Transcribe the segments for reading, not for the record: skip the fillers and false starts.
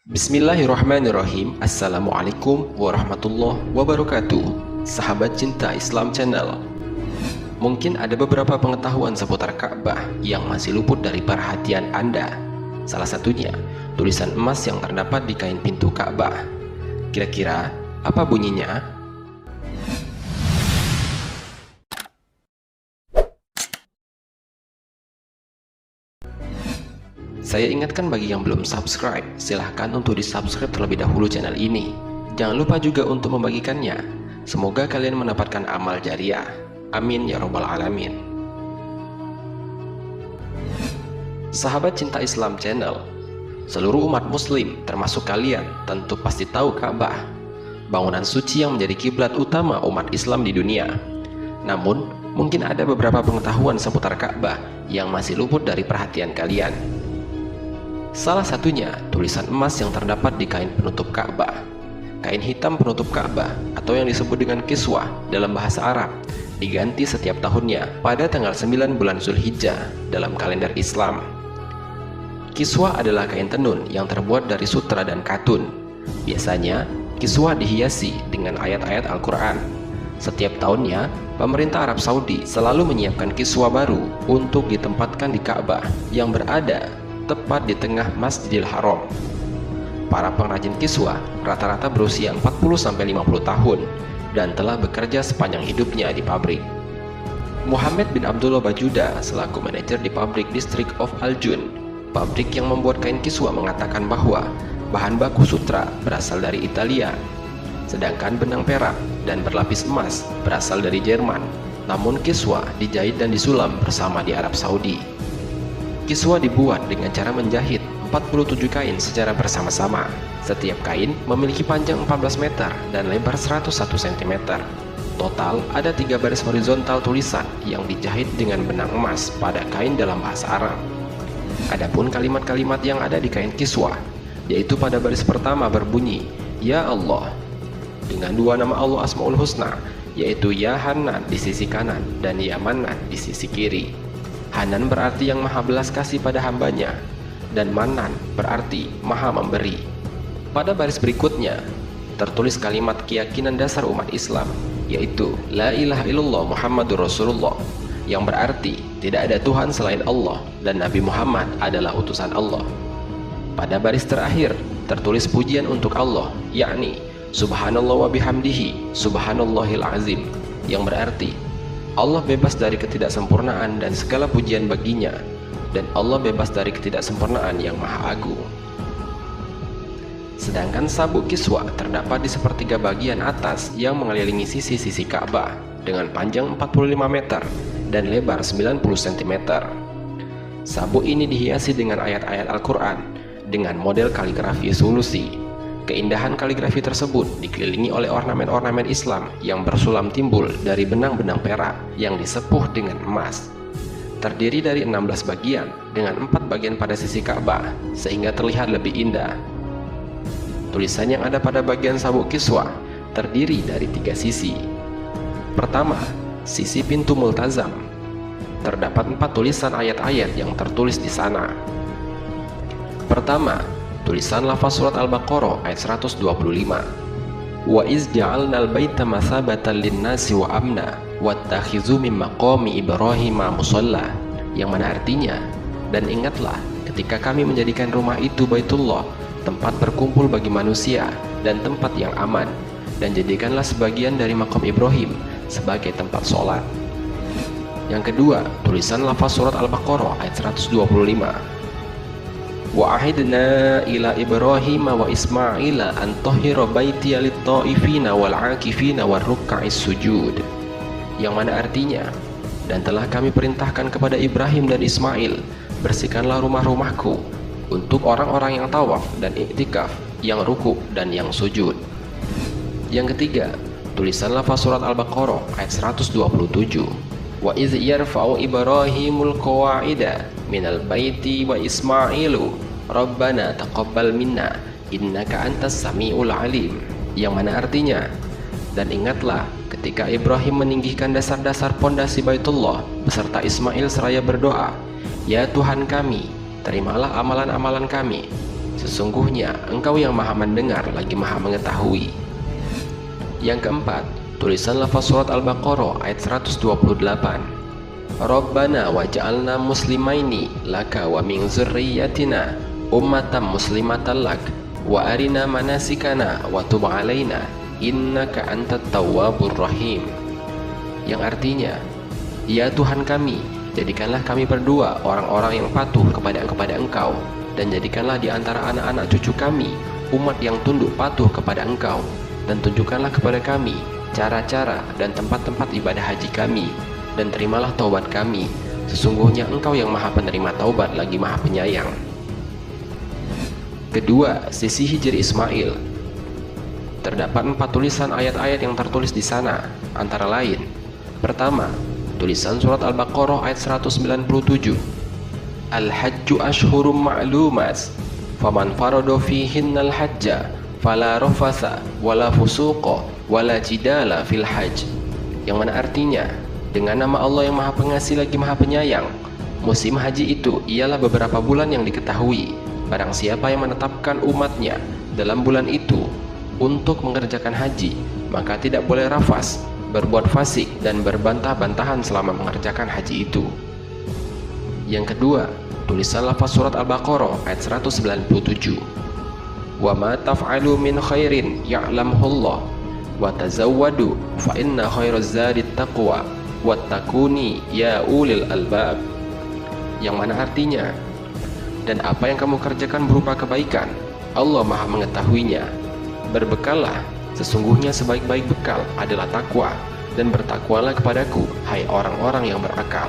Bismillahirrahmanirrahim. Assalamualaikum warahmatullahi wabarakatuh. Sahabat Cinta Islam Channel. Mungkin ada beberapa pengetahuan seputar Ka'bah yang masih luput dari perhatian Anda. Salah satunya, tulisan emas yang terdapat di kain pintu Ka'bah. Kira-kira apa bunyinya? Saya ingatkan bagi yang belum subscribe, silahkan untuk di-subscribe terlebih dahulu channel ini. Jangan lupa juga untuk membagikannya. Semoga kalian mendapatkan amal jariah. Amin ya robbal alamin. Sahabat Cinta Islam Channel, seluruh umat muslim termasuk kalian tentu pasti tahu Ka'bah, bangunan suci yang menjadi kiblat utama umat Islam di dunia. Namun, mungkin ada beberapa pengetahuan seputar Ka'bah yang masih luput dari perhatian kalian. Salah satunya, tulisan emas yang terdapat di kain penutup Ka'bah. Kain hitam penutup Ka'bah atau yang disebut dengan kiswah dalam bahasa Arab diganti setiap tahunnya pada tanggal 9 bulan Zulhijjah dalam kalender Islam. Kiswah adalah kain tenun yang terbuat dari sutra dan katun. Biasanya, kiswah dihiasi dengan ayat-ayat Al-Quran. Setiap tahunnya, pemerintah Arab Saudi selalu menyiapkan kiswah baru untuk ditempatkan di Ka'bah yang berada tepat di tengah Masjidil Haram. Para pengrajin kiswah rata-rata berusia 40-50 tahun dan telah bekerja sepanjang hidupnya di pabrik. Muhammad bin Abdullah Bajuda selaku manajer di pabrik District of Al-Jun, pabrik yang membuat kain kiswah, mengatakan bahwa bahan baku sutra berasal dari Italia, sedangkan benang perak dan berlapis emas berasal dari Jerman. Namun kiswah dijahit dan disulam bersama di Arab Saudi. Kiswah dibuat dengan cara menjahit 47 kain secara bersama-sama. Setiap kain memiliki panjang 14 meter dan lebar 101 cm. Total ada 3 baris horizontal tulisan yang dijahit dengan benang emas pada kain dalam bahasa Arab. Adapun kalimat-kalimat yang ada di kain kiswah, yaitu pada baris pertama berbunyi Ya Allah, dengan 2 nama Allah Asmaul Husna, yaitu Ya Hanan di sisi kanan dan Ya Manan di sisi kiri. Hanan berarti yang maha belas kasih pada hambanya, dan Manan berarti maha memberi. Pada baris berikutnya tertulis kalimat keyakinan dasar umat Islam, yaitu La ilaha illallah Muhammadur Rasulullah, yang berarti tidak ada Tuhan selain Allah dan Nabi Muhammad adalah utusan Allah. Pada baris terakhir tertulis pujian untuk Allah, yakni Subhanallah wa bihamdihi Subhanallahil azim, yang berarti Allah bebas dari ketidaksempurnaan dan segala pujian baginya, dan Allah bebas dari ketidaksempurnaan yang maha agung. Sedangkan sabuk kiswah terdapat di sepertiga bagian atas yang mengelilingi sisi-sisi Ka'bah dengan panjang 45 meter dan lebar 90 cm. Sabuk ini dihiasi dengan ayat-ayat Al-Quran dengan model kaligrafi solusi. Keindahan kaligrafi tersebut dikelilingi oleh ornamen-ornamen Islam yang bersulam timbul dari benang-benang perak yang disepuh dengan emas. Terdiri dari 16 bagian dengan 4 bagian pada sisi Ka'bah sehingga terlihat lebih indah. Tulisan yang ada pada bagian sabuk kiswah terdiri dari 3 sisi. Pertama, sisi pintu multazam. Terdapat 4 tulisan ayat-ayat yang tertulis di sana. Pertama, tulisan lafaz surat Al-Baqarah ayat 125. Wa iz ja'alnal baita masabatan lin-nasi wa amna wattakhizu min maqami Ibrahim musalla, yang mana artinya, dan ingatlah ketika kami menjadikan rumah itu Baitullah, tempat berkumpul bagi manusia dan tempat yang aman, dan jadikanlah sebagian dari makam Ibrahim sebagai tempat sholat. Yang kedua, tulisan lafaz surat Al-Baqarah ayat 125. Wa ahidna ila Ibrahim wa Ismaila an tahhira baitiya lit-ta'ifina wal 'akifina war ruk'is sujud, yang mana artinya, dan telah kami perintahkan kepada Ibrahim dan Ismail, bersihkanlah rumah-rumahku untuk orang-orang yang tawaf dan iktikaf, yang ruku dan yang sujud. Yang ketiga, tulisan lafaz surat Al-Baqarah ayat 127. Wa iz yarfa'u Ibrahimul qawa'ida minal baiti wa Ismailu Rabbana taqabbal minna innaka antas samiul alim, yang mana artinya, dan ingatlah ketika Ibrahim meninggikan dasar-dasar pondasi Baitullah beserta Ismail seraya berdoa, Ya Tuhan kami, terimalah amalan-amalan kami, Sesungguhnya Engkau yang maha mendengar lagi maha mengetahui. Yang keempat, tulisan lafaz surat Al-Baqarah ayat 128. Rabbana waj'alna muslimaini laka wa min dzurriyyatina ummatan muslimatan lak wa arina manasikana wa tub alaina innaka antat tawwabur rahim. Yang artinya, ya Tuhan kami, jadikanlah kami berdua orang-orang yang patuh kepada Engkau, dan jadikanlah di antara anak-anak cucu kami umat yang tunduk patuh kepada Engkau, dan tunjukkanlah kepada kami cara-cara dan tempat-tempat ibadah haji kami, dan terimalah taubat kami. Sesungguhnya Engkau yang maha penerima taubat lagi maha penyayang. Kedua, sisi Hijri Ismail. Terdapat 4 tulisan ayat-ayat yang tertulis di sana, antara lain: pertama, tulisan surat Al-Baqarah ayat 197. Al-hajju ashhurum ma'lumat faman farada fihinnal hajja fala rafatha wala fusuqa wala jidala fil hajj. Yang mana artinya, dengan nama Allah yang maha pengasih lagi maha penyayang, musim haji itu ialah beberapa bulan yang diketahui. Barang siapa yang menetapkan umatnya dalam bulan itu untuk mengerjakan haji, maka tidak boleh rafas, berbuat fasik, dan berbantah-bantahan selama mengerjakan haji itu. Yang kedua, tulisan lafaz surat Al-Baqarah ayat 197. Wa ma taf'alu min khairin ya'lamhullah wa tazawwadu fa inna khairaz zadit taqwa wattaquni ya ulil albab. Yang mana artinya, dan apa yang kamu kerjakan berupa kebaikan, Allah maha mengetahuinya. Berbekallah, sesungguhnya sebaik-baik bekal adalah takwa, dan bertakwalah kepadaku, hai orang-orang yang berakal.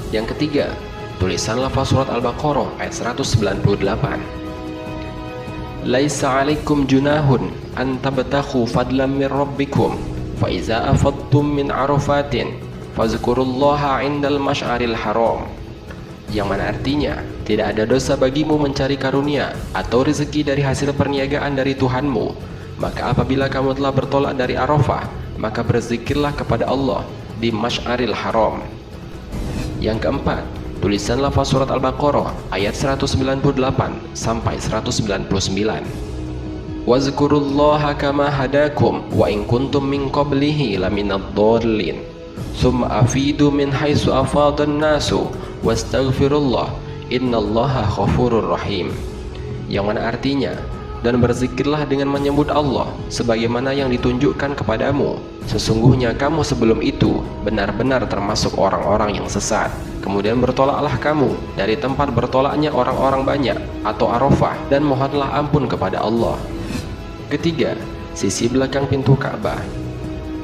Yang ketiga, tulisan lafaz surat Al-Baqarah ayat 198. Laisa 'alaikum junahun an tabtaghu fadlan min rabbikum fa iza afadtum min arafatin fazkurullaha 'indal masy'aril haram. Yang mana artinya, tidak ada dosa bagimu mencari karunia atau rezeki dari hasil perniagaan dari Tuhanmu. Maka apabila kamu telah bertolak dari Arafah, maka berzikirlah kepada Allah di Masy'aril Haram. Yang keempat, tulisan lafaz surat Al-Baqarah ayat 198 sampai 199. Wazkurullaha kama hadakum wa in kuntum min qablihi laminadh dhallin summa afidu min haitsu afadan nasu wastaghfirullah innallaha ghafurur rahim. Yang mana artinya, dan berzikirlah dengan menyebut Allah sebagaimana yang ditunjukkan kepadamu. Sesungguhnya kamu sebelum itu benar-benar termasuk orang-orang yang sesat. Kemudian bertolaklah kamu dari tempat bertolaknya orang-orang banyak atau Arafah, dan mohonlah ampun kepada Allah. Ketiga, sisi belakang pintu Ka'bah.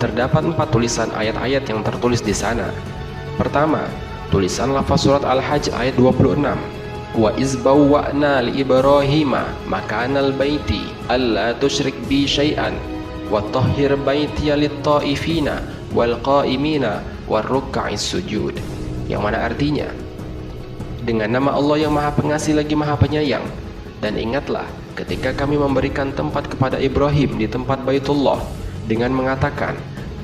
Terdapat 4 tulisan ayat-ayat yang tertulis di sana. Pertama, tulisan lafaz surat Al-Hajj ayat 26. Wa izbawwa'na li Ibrahima makanal baiti alla tusyrik bi syai'an wa tahhir baitiya lit-ta'ifina wal qa'imina war ruk'is sujud. Yang mana artinya, dengan nama Allah yang maha pengasih lagi maha penyayang, dan ingatlah ketika kami memberikan tempat kepada Ibrahim di tempat Baitullah dengan mengatakan,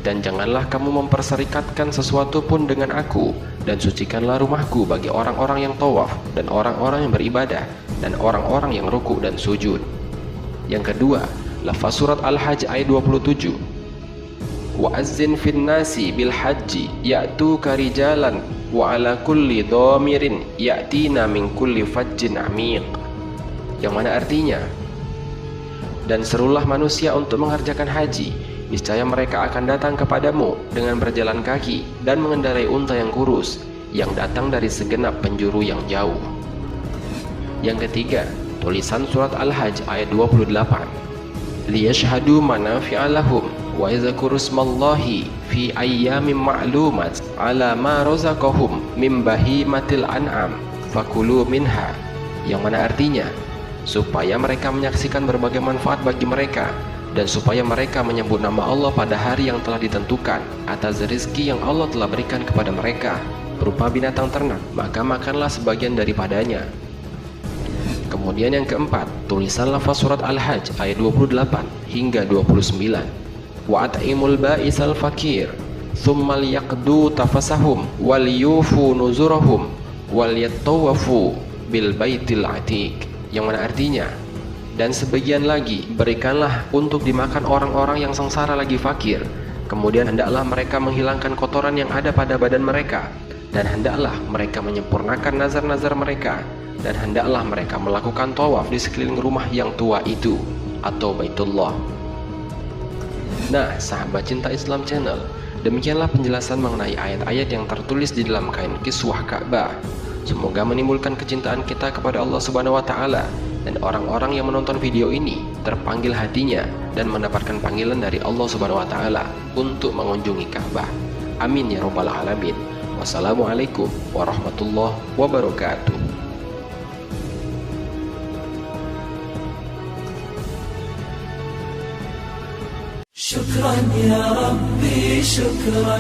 dan janganlah kamu memperserikatkan sesuatu pun dengan aku, dan sucikanlah rumahku bagi orang-orang yang tawaf, dan orang-orang yang beribadah, dan orang-orang yang ruku dan sujud. Yang kedua, lafaz surat Al-Hajj ayat 27. Wa azzin fin nasi bil hajji ya'tuka rijalan wa ala kulli dhamirin ya'tina min kulli fajjin amiq. Yang mana artinya, dan serulah manusia untuk mengerjakan haji, niscaya mereka akan datang kepadamu dengan berjalan kaki dan mengendarai unta yang kurus yang datang dari segenap penjuru yang jauh. Yang ketiga, tulisan surat Al-Hajj ayat 28. Liyashhadu manafi'a lahum wa yadhkuru ismallahi fi ayyamin ma'lumat ala ma razaqahum min bahimatil an'am fakulu minha. Yang mana artinya, supaya mereka menyaksikan berbagai manfaat bagi mereka, dan supaya mereka menyebut nama Allah pada hari yang telah ditentukan atas rezeki yang Allah telah berikan kepada mereka berupa binatang ternak, maka makanlah sebagian daripadanya. Kemudian yang keempat, tulisan lafaz surat Al-Hajj ayat 28 hingga 29. Wa at'imul ba'isal fakir thumma liyaqdu tafasahum wal yufu nuzurahum wal yattawafu bil baitil atiq. yang mana artinya, dan sebagian lagi berikanlah untuk dimakan orang-orang yang sengsara lagi fakir. Kemudian hendaklah mereka menghilangkan kotoran yang ada pada badan mereka, dan hendaklah mereka menyempurnakan nazar-nazar mereka, dan hendaklah mereka melakukan tawaf di sekeliling rumah yang tua itu atau Baitullah. Nah, sahabat cinta Islam Channel, demikianlah penjelasan mengenai ayat-ayat yang tertulis di dalam kain kiswah Ka'bah. Semoga menimbulkan kecintaan kita kepada Allah Subhanahu wa taala, dan orang-orang yang menonton video ini terpanggil hatinya dan mendapatkan panggilan dari Allah Subhanahu wa taala untuk mengunjungi Ka'bah. Amin ya rabbal alamin. Wassalamualaikum warahmatullahi wabarakatuh. شكرا يا ربي شكرا